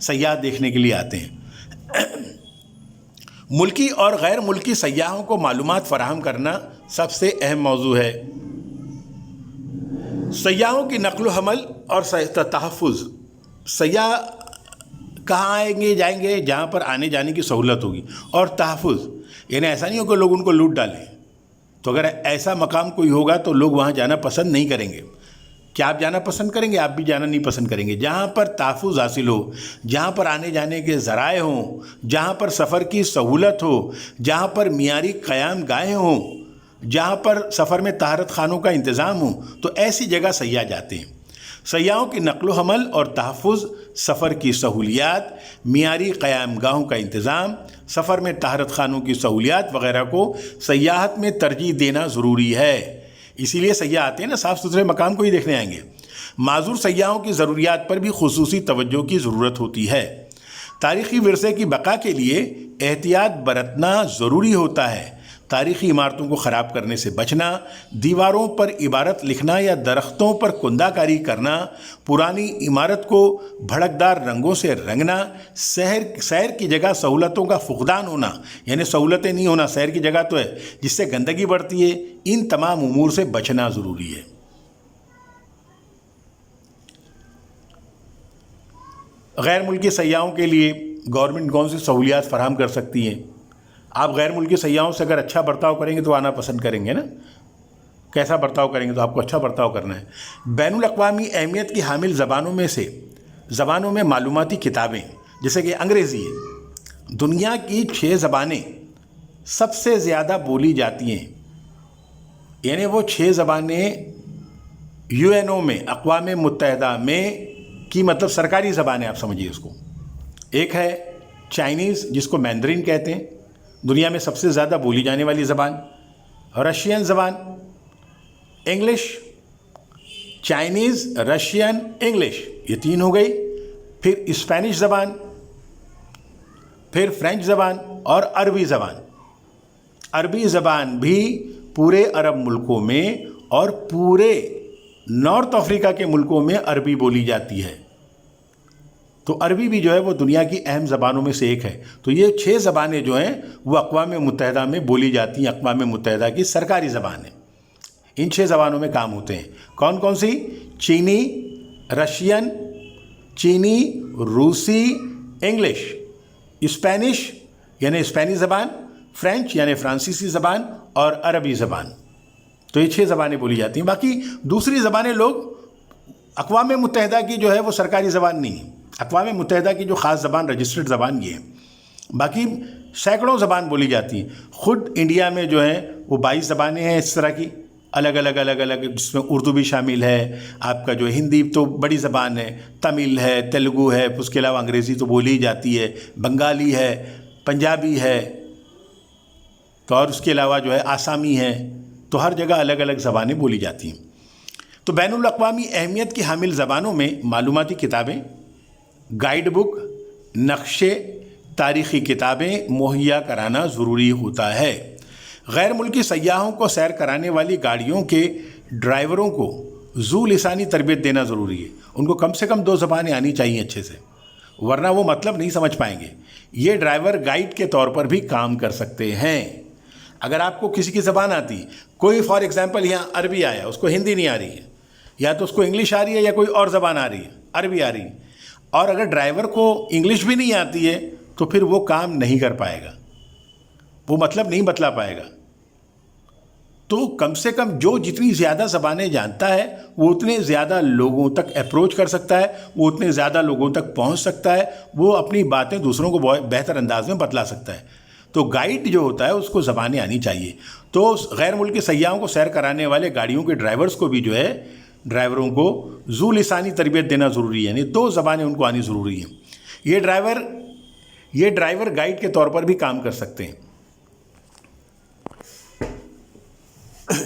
سیاح دیکھنے کے لیے آتے ہیں. ملکی اور غیر ملکی سیاحوں کو معلومات فراہم کرنا سب سے اہم موضوع ہے. سیاحوں کی نقل و حمل اور تحفظ. سیاح کہاں آئیں گے جائیں گے؟ جہاں پر آنے جانے کی سہولت ہوگی. اور تحفظ یعنی ایسا نہیں ہو کہ لوگ ان کو لوٹ ڈالیں. تو اگر ایسا مقام کوئی ہوگا تو لوگ وہاں جانا پسند نہیں کریں گے. کیا آپ جانا پسند کریں گے؟ آپ بھی جانا نہیں پسند کریں گے. جہاں پر تحفظ حاصل ہو، جہاں پر آنے جانے کے ذرائع ہوں، جہاں پر سفر کی سہولت ہو، جہاں پر معیاری قیام گاہیں ہوں، جہاں پر سفر میں طہارت خانوں کا انتظام ہو، تو ایسی جگہ سیاح جاتے ہیں. سیاحوں کی نقل و حمل اور تحفظ، سفر کی سہولیات، معیاری قیام گاہوں کا انتظام، سفر میں طہارت خانوں کی سہولیات وغیرہ کو سیاحت میں ترجیح دینا ضروری ہے. اسی لیے سیاح آتے ہیں نا، صاف ستھرے مقام کو ہی دیکھنے آئیں گے. معذور سیاحوں کی ضروریات پر بھی خصوصی توجہ کی ضرورت ہوتی ہے. تاریخی ورثے کی بقا کے لیے احتیاط برتنا ضروری ہوتا ہے. تاریخی عمارتوں کو خراب کرنے سے بچنا، دیواروں پر عبارت لکھنا یا درختوں پر کندہ کاری کرنا، پرانی عمارت کو بھڑکدار رنگوں سے رنگنا، سیر کی جگہ سہولتوں کا فقدان ہونا، یعنی سہولتیں نہیں ہونا، سیر کی جگہ تو ہے جس سے گندگی بڑھتی ہے، ان تمام امور سے بچنا ضروری ہے. غیر ملکی سیاحوں کے لیے گورنمنٹ کون سی سہولیات فراہم کر سکتی ہیں؟ آپ غیر ملکی سیاحوں سے اگر اچھا برتاؤ کریں گے تو آنا پسند کریں گے نا. کیسا برتاؤ کریں گے؟ تو آپ کو اچھا برتاؤ کرنا ہے. بین الاقوامی اہمیت کی حامل زبانوں میں معلوماتی کتابیں، جیسے کہ انگریزی ہے. دنیا کی 6 زبانیں سب سے زیادہ بولی جاتی ہیں. یعنی وہ 6 زبانیں UN میں، اقوام متحدہ میں کی مطلب سرکاری زبان ہے، آپ سمجھیے اس کو. ایک ہے چائنیز جس کو مینڈرین کہتے ہیں، دنیا میں سب سے زیادہ بولی جانے والی زبان. رشین زبان، انگلش، چائنیز، رشین، انگلش، یہ 3 ہو گئی. پھر اسپینش زبان، پھر فرینچ زبان اور عربی زبان. عربی زبان بھی پورے عرب ملکوں میں اور پورے نارتھ افریقہ کے ملکوں میں عربی بولی جاتی ہے. تو عربی بھی جو ہے وہ دنیا کی اہم زبانوں میں سے ایک ہے. تو یہ 6 زبانیں جو ہیں وہ اقوام متحدہ میں بولی جاتی ہیں، اقوام متحدہ کی سرکاری زبان ہیں. ان 6 زبانوں میں کام ہوتے ہیں. کون کون سی؟ چینی، رشین، چینی، روسی، انگلش، اسپینش یعنی اسپینی زبان، فرینچ یعنی فرانسیسی زبان اور عربی زبان. تو یہ 6 زبانیں بولی جاتی ہیں. باقی دوسری زبانیں لوگ، اقوام متحدہ کی جو ہے وہ سرکاری زبان نہیں ہے. اقوام متحدہ کی جو خاص زبان، رجسٹرڈ زبان یہ ہے. باقی سینکڑوں زبان بولی جاتی ہیں. خود انڈیا میں جو ہیں وہ 22 زبانیں ہیں اس طرح کی، الگ الگ جس میں اردو بھی شامل ہے. آپ کا جو ہندی تو بڑی زبان ہے، تمل ہے، تیلگو ہے، اس کے علاوہ انگریزی تو بولی ہی جاتی ہے، بنگالی ہے، پنجابی ہے، تو اور اس کے علاوہ جو ہے آسامی ہے. تو ہر جگہ الگ الگ زبانیں بولی جاتی ہیں. تو بین الاقوامی اہمیت کی حامل زبانوں میں معلوماتی کتابیں، گائیڈ بک، نقشے، تاریخی کتابیں مہیا کرانا ضروری ہوتا ہے. غیر ملکی سیاحوں کو سیر کرانے والی گاڑیوں کے ڈرائیوروں کو ذو لسانی تربیت دینا ضروری ہے. ان کو کم سے کم 2 زبانیں آنی چاہیے اچھے سے، ورنہ وہ مطلب نہیں سمجھ پائیں گے. یہ ڈرائیور گائیڈ کے طور پر بھی کام کر سکتے ہیں. اگر آپ کو کسی کی زبان آتی، کوئی فار ایگزامپل یہاں عربی آیا، اس کو ہندی نہیں آ رہی ہے، یا تو اس کو انگلش آ رہی ہے یا کوئی اور زبان آ رہی ہے، عربی آ رہی ہے، اور اگر ڈرائیور کو انگلش بھی نہیں آتی ہے تو پھر وہ کام نہیں کر پائے گا، وہ مطلب نہیں بتلا پائے گا. تو کم سے کم جو جتنی زیادہ زبانیں جانتا ہے وہ اتنے زیادہ لوگوں تک اپروچ کر سکتا ہے، وہ اتنے زیادہ لوگوں تک پہنچ سکتا ہے، وہ اپنی باتیں دوسروں کو بہتر انداز میں بتلا سکتا ہے. تو گائیڈ جو ہوتا ہے اس کو زبانیں آنی چاہیے. تو غیر ملکی سیاحوں کو سیر کرانے والے گاڑیوں کے ڈرائیورز کو بھی جو ہے، ڈرائیوروں کو ذو لسانی تربیت دینا ضروری ہے، یعنی 2 زبانیں ان کو آنی ضروری ہیں. یہ ڈرائیور یہ ڈرائیور گائیڈ کے طور پر بھی کام کر سکتے ہیں۔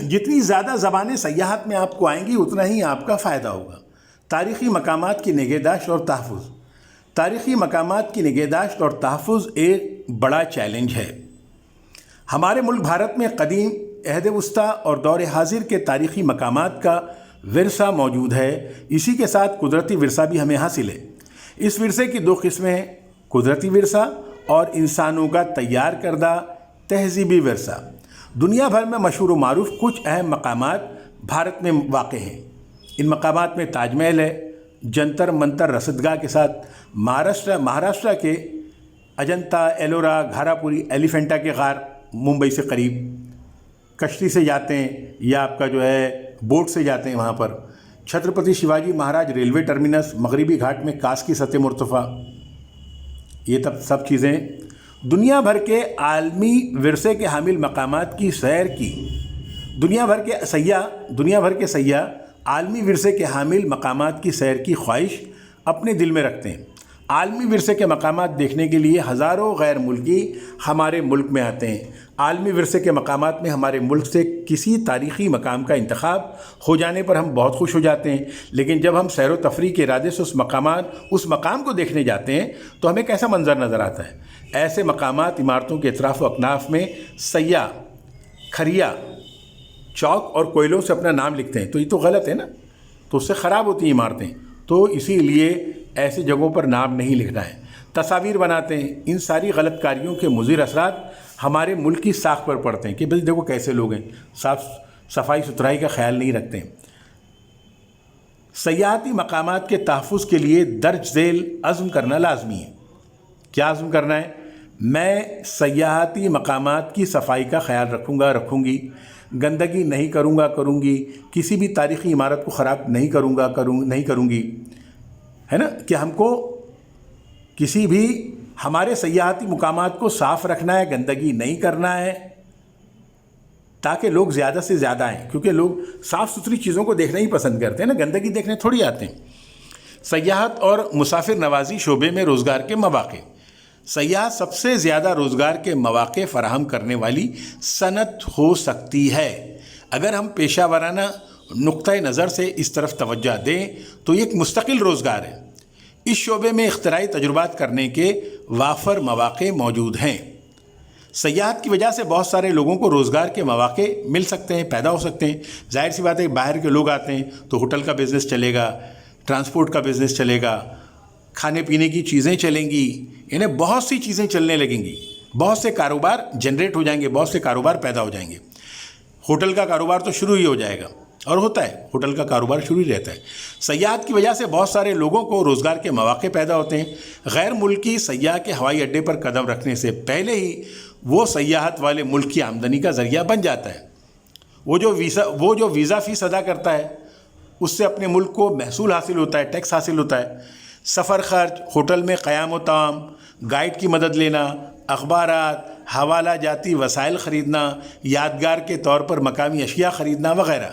جتنی زیادہ زبانیں سیاحت میں آپ کو آئیں گی اتنا ہی آپ کا فائدہ ہوگا۔ تاریخی مقامات کی نگہداشت اور تحفظ۔ تاریخی مقامات کی نگہداشت اور تحفظ ایک بڑا چیلنج ہے۔ ہمارے ملک بھارت میں قدیم، عہد وسطیٰ اور دور حاضر کے تاریخی مقامات کا ورثہ موجود ہے۔ اسی کے ساتھ قدرتی ورثہ بھی ہمیں حاصل ہے۔ اس ورثے کی دو قسمیں ہیں، قدرتی ورثہ اور انسانوں کا تیار کردہ تہذیبی ورثہ۔ دنیا بھر میں مشہور و معروف کچھ اہم مقامات بھارت میں واقع ہیں۔ ان مقامات میں تاج محل ہے، جنتر منتر رصدگاہ کے ساتھ مہاراشٹرا کے اجنتا، ایلورا، گھاراپوری، ایلیفینٹا کے غار ممبئی سے قریب، کشتی سے جاتے ہیں یا آپ کا جو ہے بوٹ سے جاتے ہیں وہاں پر۔ چھترپتی شیواجی مہاراج ریلوے ٹرمینس، مغربی گھاٹ میں کاس کی سطح مرتفع، یہ سب چیزیں دنیا بھر کے عالمی ورثے کے حامل مقامات کی سیر کی۔ دنیا بھر کے سیاح عالمی ورثے کے حامل مقامات کی سیر کی خواہش اپنے دل میں رکھتے ہیں۔ عالمی ورثے کے مقامات دیکھنے کے لیے ہزاروں غیر ملکی ہمارے ملک میں آتے ہیں۔ عالمی ورثے کے مقامات میں ہمارے ملک سے کسی تاریخی مقام کا انتخاب ہو جانے پر ہم بہت خوش ہو جاتے ہیں، لیکن جب ہم سیر و تفریح کے ارادے سے اس مقام کو دیکھنے جاتے ہیں تو ہمیں کیسا منظر نظر آتا ہے۔ ایسے مقامات عمارتوں کے اطراف و اکناف میں سیاح کھریا، چوک اور کوئلوں سے اپنا نام لکھتے ہیں، تو یہ تو غلط ہے نا، تو اس سے خراب ہوتی ہیں عمارتیں، تو اسی لیے ایسی جگہوں پر نام نہیں لکھنا ہے۔ تصاویر بناتے ہیں۔ ان ساری غلط کاریوں کے مضر اثرات ہمارے ملک کی ساکھ پر پڑتے ہیں کہ بھئی دیکھو کیسے لوگ ہیں، صفائی ستھرائی کا خیال نہیں رکھتے ہیں۔ سیاحتی مقامات کے تحفظ کے لیے درج ذیل عزم کرنا لازمی ہے۔ کیا عزم کرنا ہے؟ میں سیاحتی مقامات کی صفائی کا خیال رکھوں گی، گندگی نہیں کروں گی، کسی بھی تاریخی عمارت کو خراب نہیں کروں گی، ہے نا، کہ ہم کو کسی بھی ہمارے سیاحتی مقامات کو صاف رکھنا ہے، گندگی نہیں کرنا ہے، تاکہ لوگ زیادہ سے زیادہ آئیں، کیونکہ لوگ صاف ستھری چیزوں کو دیکھنا ہی پسند کرتے ہیں نا، گندگی دیکھنے تھوڑی آتے ہیں۔ سیاحت اور مسافر نوازی شعبے میں روزگار کے مواقع۔ سیاحت سب سے زیادہ روزگار کے مواقع فراہم کرنے والی صنعت ہو سکتی ہے۔ اگر ہم پیشہ ورانہ نقطۂ نظر سے اس طرف توجہ دیں تو یہ ایک مستقل روزگار ہے۔ اس شعبے میں اختراعی تجربات کرنے کے وافر مواقع موجود ہیں۔ سیاحت کی وجہ سے بہت سارے لوگوں کو روزگار کے مواقع مل سکتے ہیں، پیدا ہو سکتے ہیں۔ ظاہر سی بات ہے، باہر کے لوگ آتے ہیں تو ہوٹل کا بزنس چلے گا، ٹرانسپورٹ کا بزنس چلے گا، کھانے پینے کی چیزیں چلیں گی، یعنی بہت سی چیزیں چلنے لگیں گی، بہت سے کاروبار جنریٹ ہو جائیں گے، بہت سے کاروبار پیدا ہو جائیں گے۔ ہوٹل کا کاروبار تو شروع ہی ہو جائے گا، اور ہوتا ہے، ہوٹل کا کاروبار شروع ہی رہتا ہے۔ سیاحت کی وجہ سے بہت سارے لوگوں کو روزگار کے مواقع پیدا ہوتے ہیں۔ غیر ملکی سیاح کے ہوائی اڈے پر قدم رکھنے سے پہلے ہی وہ سیاحت والے ملک کی آمدنی کا ذریعہ بن جاتا ہے۔ وہ جو ویزا فیس ادا کرتا ہے اس سے اپنے ملک کو محصول حاصل ہوتا ہے، ٹیکس حاصل ہوتا ہے۔ سفر خرچ، ہوٹل میں قیام و طعام، گائیڈ کی مدد لینا، اخبارات، حوالہ جاتی وسائل خریدنا، یادگار کے طور پر مقامی اشیاء خریدنا وغیرہ۔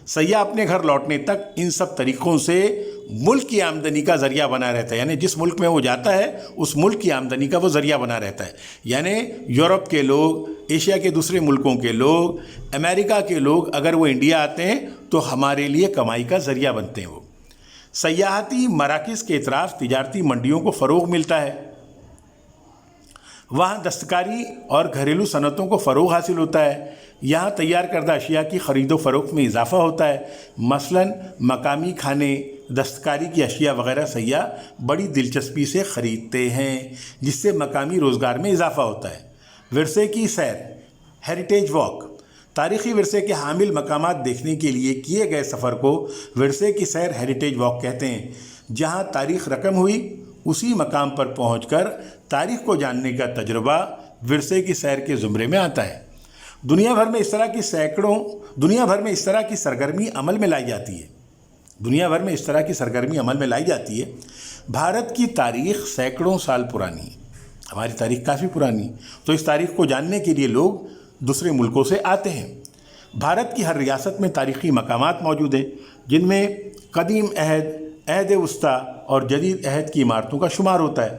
سیاح اپنے گھر لوٹنے تک ان سب طریقوں سے ملک کی آمدنی کا ذریعہ بنا رہتا ہے، یعنی جس ملک میں وہ جاتا ہے اس ملک کی آمدنی کا وہ ذریعہ بنا رہتا ہے۔ یعنی یورپ کے لوگ، ایشیا کے دوسرے ملکوں کے لوگ، امریکہ کے لوگ اگر وہ انڈیا آتے ہیں تو ہمارے لیے کمائی کا ذریعہ بنتے ہیں۔ وہ سیاحتی مراکز کے اطراف تجارتی منڈیوں کو فروغ ملتا ہے، وہاں دستکاری اور گھریلو صنعتوں کو فروغ حاصل ہوتا ہے، یہاں تیار کردہ اشیاء کی خرید و فروخت میں اضافہ ہوتا ہے۔ مثلاً مقامی کھانے، دستکاری کی اشیاء وغیرہ سیاح بڑی دلچسپی سے خریدتے ہیں، جس سے مقامی روزگار میں اضافہ ہوتا ہے۔ ورثے کی سیر، ہیریٹیج واک، تاریخی ورثے کے حامل مقامات دیکھنے کے لیے کیے گئے سفر کو ورثے کی سیر، ہیریٹیج واک کہتے ہیں۔ جہاں تاریخ رقم ہوئی اسی مقام پر پہنچ کر تاریخ کو جاننے کا تجربہ ورثے کی سیر کے زمرے میں آتا ہے۔ دنیا بھر میں اس طرح کی سرگرمی عمل میں لائی جاتی ہے۔ بھارت کی تاریخ سینکڑوں سال پرانی ہے، ہماری تاریخ کافی پرانی ہے، تو اس تاریخ کو جاننے کے لیے لوگ دوسرے ملکوں سے آتے ہیں۔ بھارت کی ہر ریاست میں تاریخی مقامات موجود ہیں جن میں قدیم عہد وسطیٰ اور جدید عہد کی عمارتوں کا شمار ہوتا ہے۔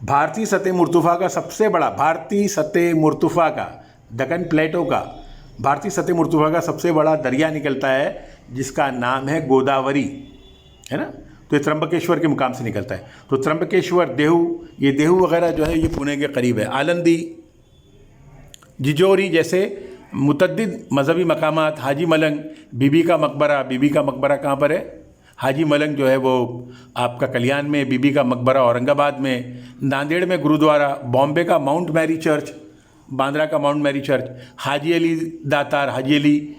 بھارتی سطح مرتفع کا سب سے بڑا، بھارتی سطح مرتفع کا، دکن پلیٹو کا بھارتی سطح مرتفع کا سب سے بڑا دریا نکلتا ہے جس کا نام ہے گوداوری، ہے نا. تو یہ ترمبکیشور کے مقام سے نکلتا ہے. تو ترمبکیشور، دیہو، یہ دیہو وغیرہ جو ہے یہ پونے کے قریب ہے. آلندی، ججوری جیسے متعدد مذہبی مقامات. حاجی ملنگ، بی بی کا مقبرہ. بی بی کا مقبرہ کہاں پر ہے؟ حاجی ملنگ جو ہے وہ آپ کا کلیان میں، بی بی کا مقبرہ اورنگ آباد میں، ناندیڑ میں گرودوارا، بامبے کا ماؤنٹ میری چرچ، باندرا کا ماؤنٹ میری چرچ. حاجی علی داتار، حاجی علی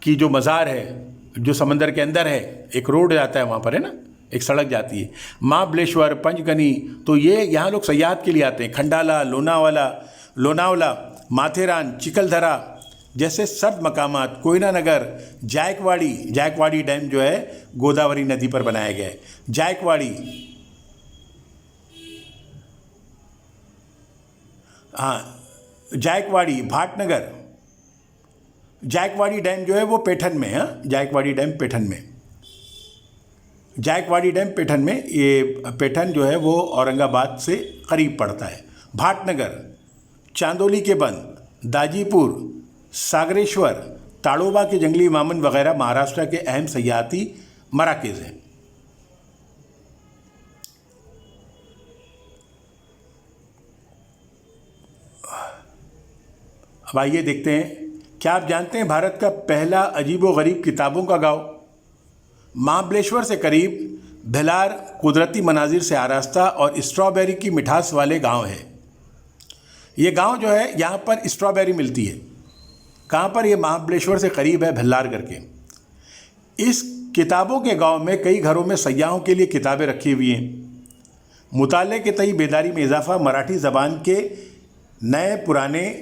کی جو مزار ہے جو سمندر کے اندر ہے، ایک روڈ جاتا ہے وہاں پر، ہے نا، ایک سڑک جاتی ہے. مہابلیشور، پنچ گنی. تو یہ یہاں لوگ سیاحت کے لیے آتے ہیں. کھنڈالا، لوناولا، ماتھیران، چکل دھرا جیسے سرد مقامات. کوئنہ نگر، جائکواڑی ڈیم جو ہے گوداوری ندی پر بنایا گیا ہے. جائکواڑی، بھاٹ نگر. جائکواڑی ڈیم جو ہے وہ پیٹھن میں ہے. جائکواڑی ڈیم پیٹھن میں. یہ پیٹھن جو ہے وہ اورنگ آباد سے قریب پڑتا ہے. بھاٹ نگر، چاندولی کے بند، داجی پور، ساگریشور، تاڑوبا کے جنگلی مامن وغیرہ مہاراشٹر کے اہم سیاحتی مراکز ہیں. اب آئیے دیکھتے ہیں. کیا آپ جانتے ہیں بھارت کا پہلا عجیب و غریب کتابوں کا گاؤں؟ مہابلیشور سے قریب بھیلار قدرتی مناظر سے آراستہ اور اسٹرابیری کی مٹھاس والے گاؤں ہے. یہ گاؤں جو ہے یہاں پر اسٹرابیری ملتی ہے. کہاں پر؟ یہ مہابلیشور سے قریب ہے، بھیلار کر کے. اس کتابوں کے گاؤں میں کئی گھروں میں سیاحوں کے لیے کتابیں رکھی ہوئی ہیں. مطالعے کے تئیں بیداری میں اضافہ، مراٹھی زبان کے نئے پرانے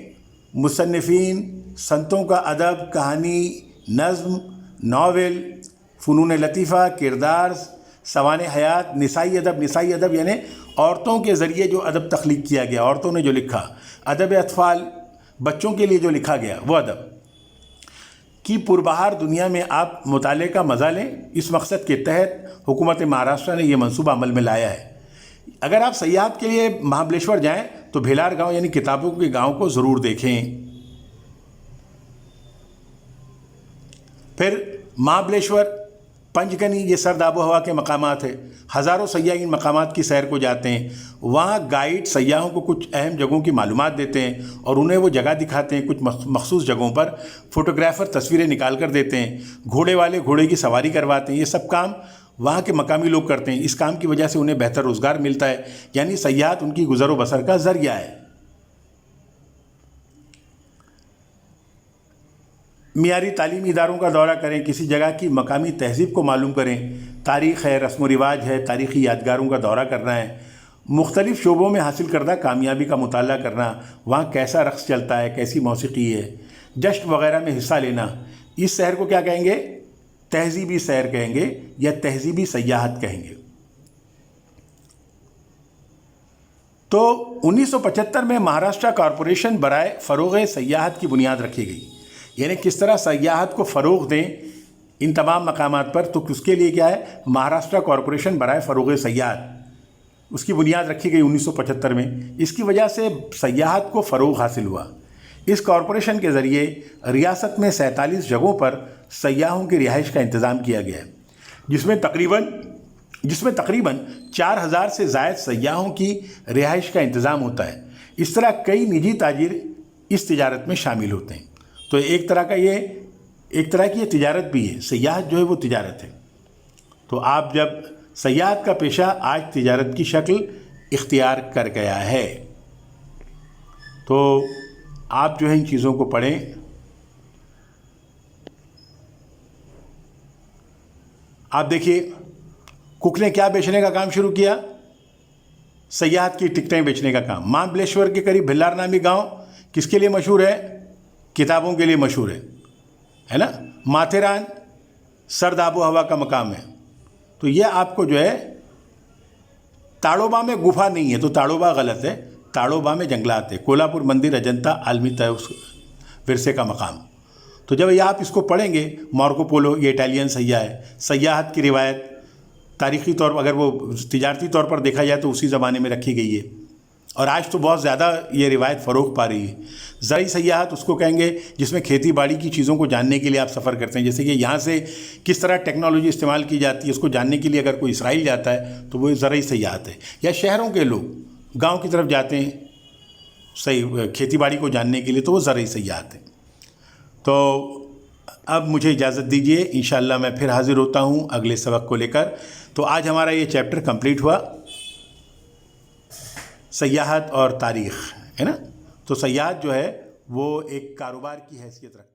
مصنفین، سنتوں کا ادب، کہانی، نظم، ناول، فنون لطیفہ، کردار، سوانح حیات، نسائی ادب یعنی عورتوں کے ذریعے جو ادب تخلیق کیا گیا، عورتوں نے جو لکھا، ادب اطفال، بچوں کے لیے جو لکھا گیا وہ ادب کی پربہار دنیا میں آپ مطالعے کا مزہ لیں. اس مقصد کے تحت حکومت مہاراشٹر نے یہ منصوبہ عمل میں لایا ہے. اگر آپ سیاحت کے لیے مہابلیشور جائیں تو بھیلار گاؤں یعنی کتابوں کے گاؤں کو ضرور دیکھیں. پھر مہابلیشور، پنچ گنی، یہ سرد آب و ہوا کے مقامات ہیں. ہزاروں سیاح ان مقامات کی سیر کو جاتے ہیں. وہاں گائیڈ سیاحوں کو کچھ اہم جگہوں کی معلومات دیتے ہیں اور انہیں وہ جگہ دکھاتے ہیں. کچھ مخصوص جگہوں پر فوٹوگرافر تصویریں نکال کر دیتے ہیں. گھوڑے والے گھوڑے کی سواری کرواتے ہیں. یہ سب کام وہاں کے مقامی لوگ کرتے ہیں. اس کام کی وجہ سے انہیں بہتر روزگار ملتا ہے. یعنی سیاحت ان کی گزر و بسر کا ذریعہ ہے. معیاری تعلیمی اداروں کا دورہ کریں. کسی جگہ کی مقامی تہذیب کو معلوم کریں. تاریخ ہے، رسم و رواج ہے، تاریخی یادگاروں کا دورہ کرنا ہے. مختلف شعبوں میں حاصل کردہ کامیابی کا مطالعہ کرنا. وہاں کیسا رقص چلتا ہے، کیسی موسیقی ہے، جشن وغیرہ میں حصہ لینا. اس شہر کو کیا کہیں گے؟ تہذیبی سیر کہیں گے یا تہذیبی سیاحت کہیں گے. تو 1975 میں مہاراشٹر کارپوریشن برائے فروغ سیاحت کی بنیاد رکھی گئی. یعنی کس طرح سیاحت کو فروغ دیں ان تمام مقامات پر. تو اس کے لیے کیا ہے؟ مہاراشٹر کارپوریشن برائے فروغ سیاحت، اس کی بنیاد رکھی گئی 1975 میں. اس کی وجہ سے سیاحت کو فروغ حاصل ہوا. اس کارپوریشن کے ذریعے ریاست میں 47 جگہوں پر سیاحوں کی رہائش کا انتظام کیا گیا ہے، جس میں تقریباً 4000 سے زائد سیاحوں کی رہائش کا انتظام ہوتا ہے. اس طرح کئی نجی تاجر اس تجارت میں شامل ہوتے ہیں. تو ایک طرح کی یہ تجارت بھی ہے. سیاحت جو ہے وہ تجارت ہے. تو آپ جب سیاحت کا پیشہ آج تجارت کی شکل اختیار کر گیا ہے، تو آپ جو ہے ان چیزوں کو پڑھیں. آپ دیکھیے کک نے کیا بیچنے کا کام شروع کیا؟ سیاحت کی ٹکٹیں بیچنے کا کام. مہابلیشور کے قریب بھیلار نامی گاؤں کس کے لیے مشہور ہے؟ کتابوں کے لیے مشہور ہے نا. ماتھیران سرد آب و ہوا کا مقام ہے. تو یہ آپ کو جو ہے، تاڑوبا میں گفا نہیں ہے تو تاڑوبا غلط ہے، تاڑوبا میں جنگلات ہے. کولہاپور مندر اجنتا عالمی ورثے کا مقام. تو جب یہ آپ اس کو پڑھیں گے، مارکو پولو یہ اٹالین سیاح ہے. سیاحت کی روایت تاریخی طور پر، اگر وہ تجارتی طور پر دیکھا جائے تو اسی زمانے میں رکھی گئی ہے. اور آج تو بہت زیادہ یہ روایت فروغ پا رہی ہے. زرعی سیاحت اس کو کہیں گے جس میں کھیتی باڑی کی چیزوں کو جاننے کے لیے آپ سفر کرتے ہیں. جیسے کہ یہاں سے کس طرح ٹیکنالوجی استعمال کی جاتی ہے اس کو جاننے کے لیے اگر کوئی اسرائیل جاتا ہے تو وہ زرعی سیاحت ہے. یا شہروں کے لوگ گاؤں کی طرف جاتے ہیں صحیح کھیتی باڑی کو جاننے کے لیے تو وہ زرعی سیاحت ہے. تو اب مجھے اجازت دیجیے، انشاءاللہ میں پھر حاضر ہوتا ہوں اگلے سبق کو لے کر. تو آج ہمارا یہ چیپٹر کمپلیٹ ہوا، سیاحت اور تاریخ، ہے نا. تو سیاحت جو ہے وہ ایک کاروبار کی حیثیت رکھتا ہے.